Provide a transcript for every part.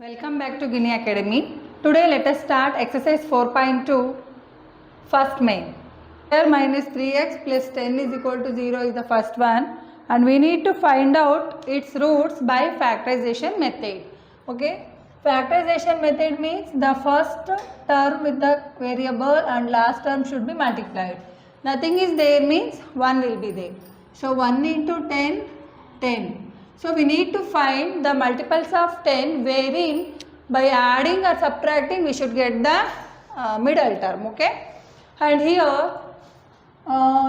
Welcome back to Gini Academy. Today let us start exercise 4.2 first main. Here minus 3x plus 10 is equal to 0 is the first one, and we need to find out its roots by factorization method. Okay, factorization method means the first term with the variable and last term should be multiplied. Nothing is there means 1 will be there. So 1 into 10, 10. So we need to find the multiples of 10 wherein by adding or subtracting we should get the middle term. Okay, and here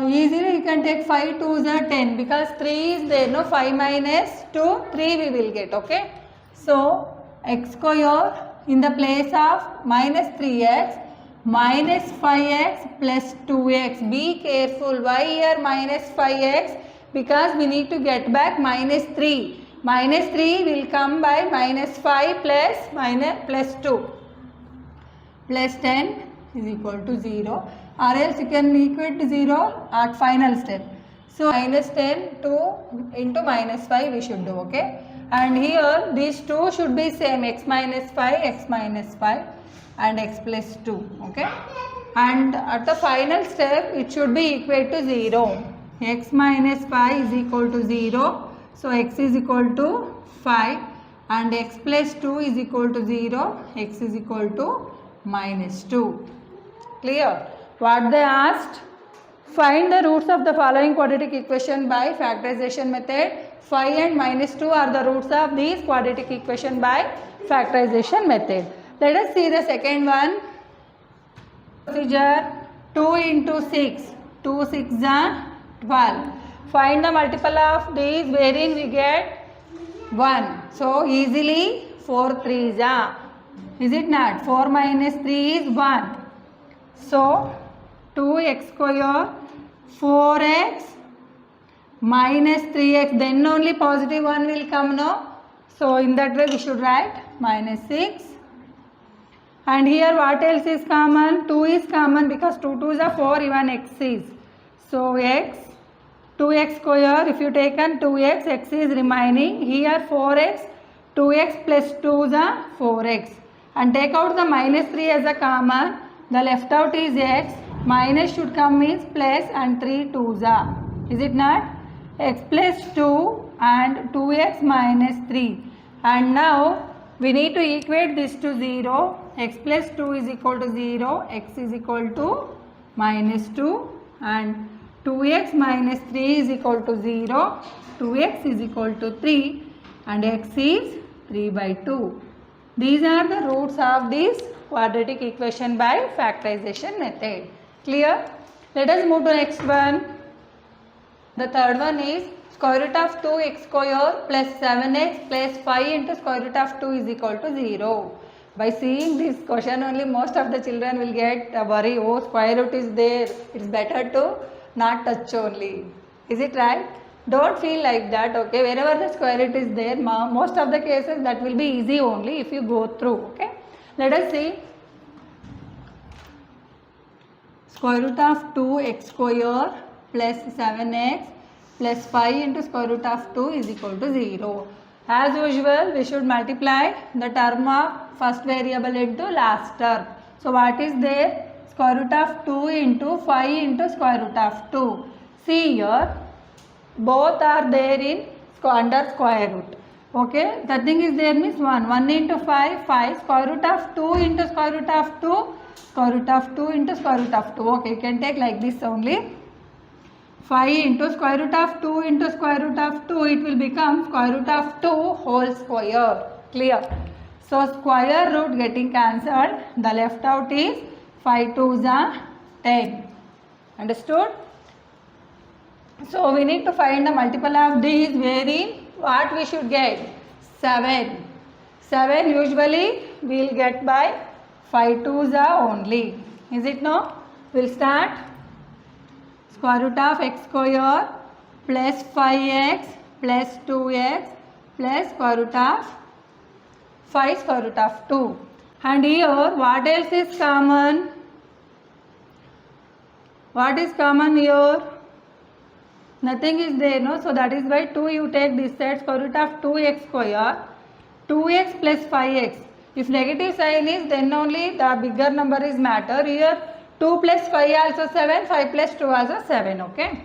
easily you can take 5 2s are 10 because 3 is there, no, 5 minus 2, 3 we will get. Okay, so x square in the place of minus 3x minus 5x plus 2x. Be careful, why here minus 5x? Because we need to get back minus 3. Minus 3 will come by minus 5 plus 2 plus 10 is equal to 0, or else you can equate to 0 at final step. So minus 10 into minus 5 we should do. Okay, and here these two should be same, x minus 5 and x plus 2. Okay, and at the final step it should be equal to 0. X minus 5 is equal to 0. So x is equal to 5 and x plus 2 is equal to 0. X is equal to minus 2. Clear? What they asked? Find the roots of the following quadratic equation by factorization method. 5 and minus 2 are the roots of these quadratic equation by factorization method. Let us see the second one. Procedure 2 into 6. 2 6 are 12. Find the multiple of these wherein we get 1. So easily 4 3s are. Is it not? 4 minus 3 is 1. So 2x square 4x minus 3x, then only positive 1 will come, no? So in that way we should write minus 6. And here what else is common? 2 is common because 2 2s are 4, even x is. So x 2x square, if you taken 2x, x is remaining. Here 4x, 2x plus 2 is 4x. And take out the minus 3 as a common. The left out is x. Minus should come means plus and 3 2s are. Is it not? X plus 2 and 2x minus 3. And now we need to equate this to 0. X plus 2 is equal to 0. X is equal to minus 2 and 2x minus 3 is equal to 0, 2x is equal to 3 and x is 3 by 2. These are the roots of this quadratic equation by factorization method. Clear? Let us move to next one. The third one is square root of 2x square plus 7x plus 5 into square root of 2 is equal to 0. By seeing this question only most of the children will get a worry, oh square root is there, it's better to not touch only. Is it right? Don't feel like that. Okay, wherever the square root is there, most of the cases that will be easy only if you go through. Okay, let us see. Square root of 2x square plus 7x plus 5 into square root of 2 is equal to 0. As usual, we should multiply the term of first variable into last term. So what is there? Square root of 2 into 5 into square root of 2. See here, both are there in under square root. Okay, the thing is there means 1. 1 into 5, 5. Square root of 2 into square root of 2. Square root of 2 into square root of 2. Okay, you can take like this only. 5 into square root of 2 into square root of 2. It will become square root of 2 whole square. Clear? So square root getting cancelled. The left out is 5 2s are 10. Understood? So we need to find the multiple of these wherein what we should get? 7. 7 usually we will get by 5 2s are only. Is it no? We will start. Square root of x square plus 5x plus 2x plus square root of 5 square root of 2. And here what else is common? What is common here? Nothing is there, no? So that is why 2 you take this side, square root of 2x square 2x plus 5x. If negative sign is, then only the bigger number is matter. Here 2 plus 5 also 7, 5 plus 2 also 7, okay.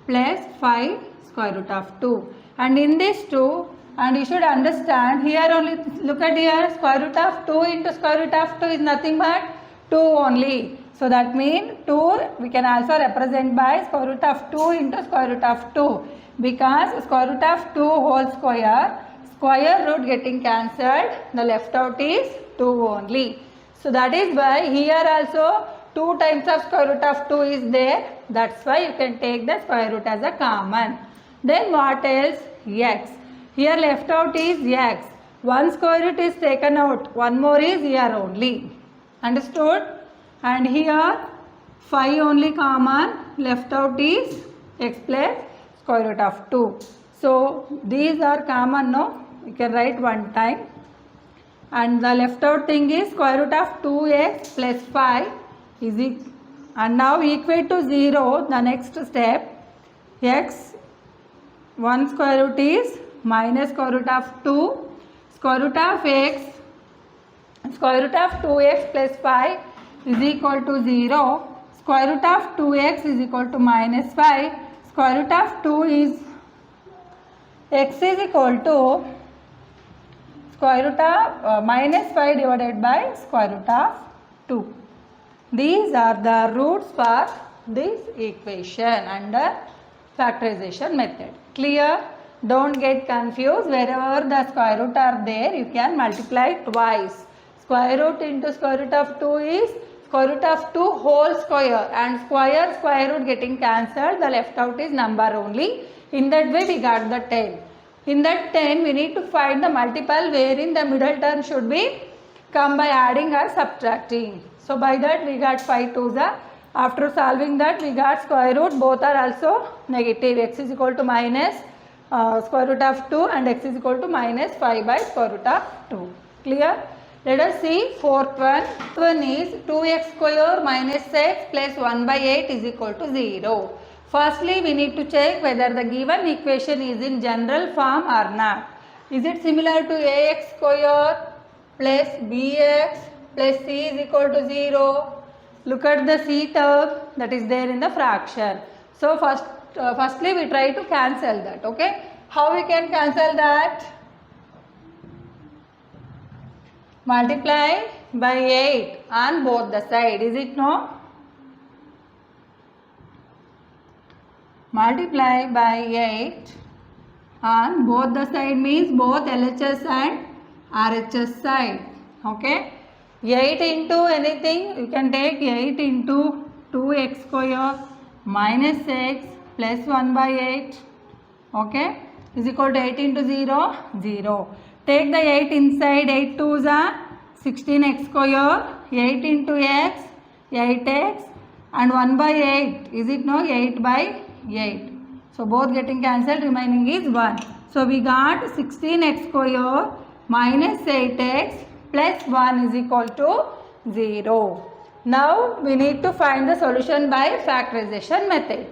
Plus 5 square root of 2. And in this 2, and you should understand, here only look at here, square root of 2 into square root of 2 is nothing but 2 only. So that means 2 we can also represent by square root of 2 into square root of 2, because square root of 2 whole square root getting cancelled, the left out is 2 only. So that is why here also 2 times of square root of 2 is there. That's why you can take the square root as a common. Then what else? X. Here left out is x. One square root is taken out. One more is here only. Understood? And here 5 only common. Left out is x plus square root of 2. So these are common, no? You can write one time. And the left out thing is square root of 2x plus 5 is it. And now equate to 0. The next step, x 1 square root is minus square root of 2 square root of x square root of 2x plus 5 is equal to 0. Square root of 2x is equal to minus 5. Square root of 2 is x is equal to square root of minus 5 divided by square root of 2. These are the roots for this equation under factorization method. Clear? Don't get confused. Wherever the square root are there, you can multiply twice. Square root into square root of 2 is square root of 2 whole square, and square root getting cancelled. The left out is number only. In that way we got the 10. In that 10 we need to find the multiple wherein the middle term should be come by adding or subtracting. So by that we got 5 2s. After solving that we got square root, both are also negative. X is equal to minus square root of 2 and x is equal to minus 5 by square root of 2. Clear? Let us see fourth one. One is 2x square minus x plus 1 by 8 is equal to 0. Firstly we need to check whether the given equation is in general form or not. Is it similar to ax square plus bx plus c is equal to 0? Look at the c term that is there in the fraction. So firstly we try to cancel that. Okay. How we can cancel that? Multiply by 8 on both the side. Is it no? Multiply by 8 on both the side means both LHS and RHS side. Okay. 8 into anything, you can take 8 into 2x square minus x plus 1 by 8, okay, is equal to 8 into 0, 0. Take the 8 inside, 8 2s are 16x square, 8 into x, 8x and 1 by 8, is it no? 8 by 8. So both getting cancelled, remaining is 1. So we got 16x square minus 8x plus 1 is equal to 0. Now we need to find the solution by factorization method.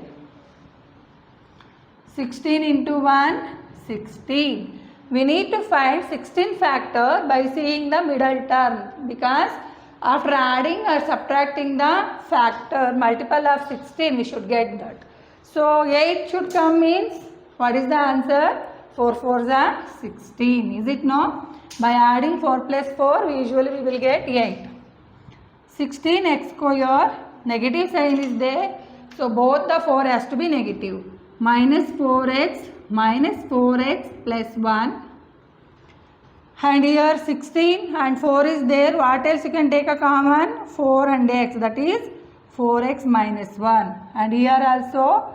16 into 1, 16. We need to find 16 factor by seeing the middle term, because after adding or subtracting the factor multiple of 16 we should get that. So 8 should come means what is the answer? 4 4s are 16. Is it no? By adding 4 plus 4 usually we will get 8. 16x square, negative sign is there. So both the 4 has to be negative. Minus 4x plus 1. And here 16 and 4 is there. What else you can take a common? 4 and x, that is 4x minus 1. And here also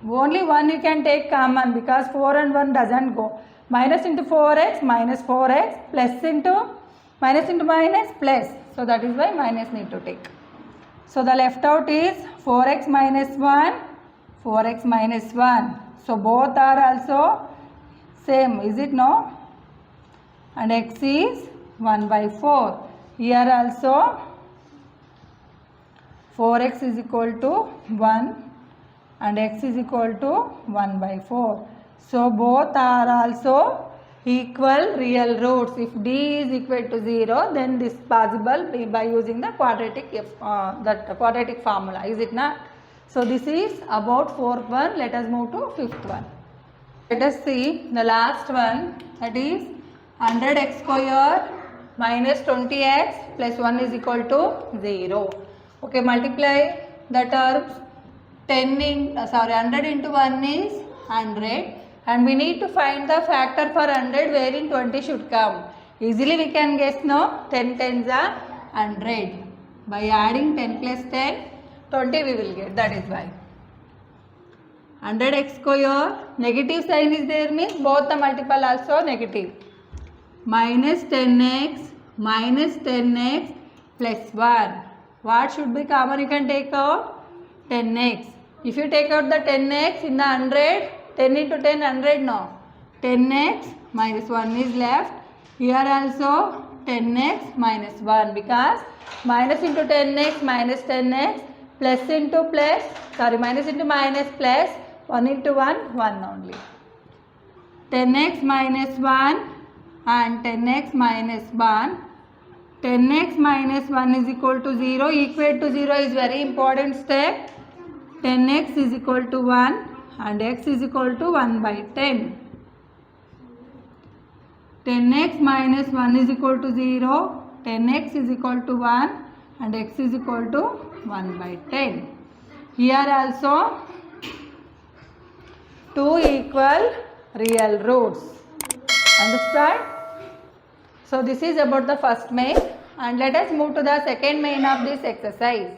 only 1 you can take common, because 4 and 1 doesn't go. Minus into 4x minus 4x plus into minus plus. So that is why minus need to take. So the left out is 4x minus 1, 4x minus 1. So both are also same, is it no? And x is 1 by 4. Here also 4x is equal to 1 and x is equal to 1 by 4. So both are also equal real roots. If d is equal to 0, then this is possible by using the quadratic formula, is it not? So this is about fourth one. Let us move to fifth one. Let us see the last one, that is 100x square minus 20x plus 1 is equal to 0. Okay, multiply the terms. 100 into 1 is 100, and we need to find the factor for 100 wherein 20 should come. Easily we can guess, no? 10 tens are 100. By adding 10 plus 10, 20 we will get, that is why. 100x square, negative sign is there means both the multiple also negative. Minus 10x plus 1. What should be common? You can take out 10x. If you take out the 10x in the 100, 10 into 10, 100 no. 10x minus 1 is left. Here also 10x minus 1, because minus into 10x minus 10x plus into plus, minus into minus plus 1 into 1, 1 only. 10x minus 1 and 10x minus 1. 10x minus 1 is equal to 0. Equate to 0 is very important step. 10x is equal to 1 and x is equal to 1 by 10. 10x minus 1 is equal to 0. 10x is equal to 1 and x is equal to 1 by 10. Here also 2 equal real roots. Understand? So this is about the first main, and let us move to the second main of this exercise.